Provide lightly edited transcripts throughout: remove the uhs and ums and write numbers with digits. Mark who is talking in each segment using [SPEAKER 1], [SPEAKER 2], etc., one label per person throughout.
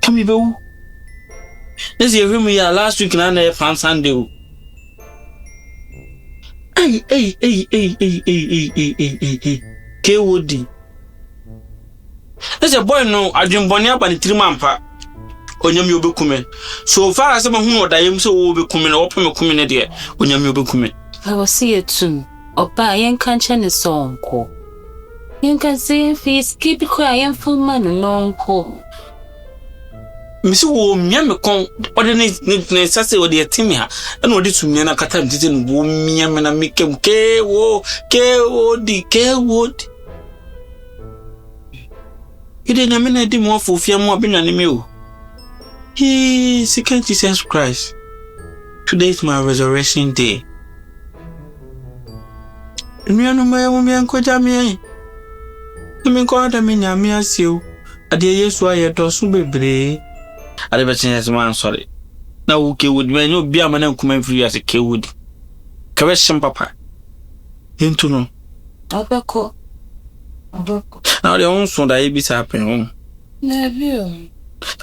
[SPEAKER 1] Come here, this is me last week and I found Sunday. Hey. KOD. There's a boy no, I didn't born up and 3 months. Onyam you be coming. So far as I'm who I am so will be coming open a coming there. Onyam you be coming. I will see it soon. Opa, yen can't change the song. You can say if he's keep quiet for man long call. Miss Wo, Miam con, or the necessity or the Timia, and what is Miana Catam didn't woo me and make him KOD. You didn't mean I did more for fear more than you. He second Jesus Christ. Today is my resurrection day. Me and my woman could jammy. I mean, God, I mean, I miss you. I dear, yes, why you don't so be. I never changed man, sorry. Now, okay, would me no be a man come free as a KOD. Correction, Papa. Into no. Opoku. Now, the own son that is happening. Never.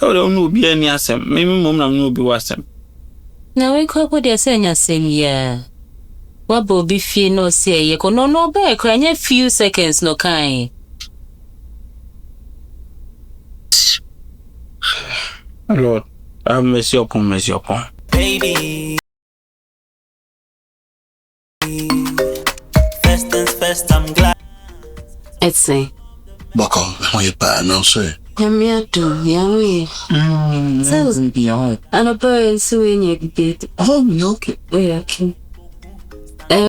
[SPEAKER 1] I don't know be any answer. Maybe mom no be wasem. Now we could put the same yeah. What will be fear no say ye could no back a few seconds no kind. Lord, have mercy upon baby. First things first, I'm glad. It's say
[SPEAKER 2] Buckle, when you buy no say.
[SPEAKER 1] Yamiato, Yami. Sounds beyond. And a bird so in your gate. Oh, okay. Wait, okay.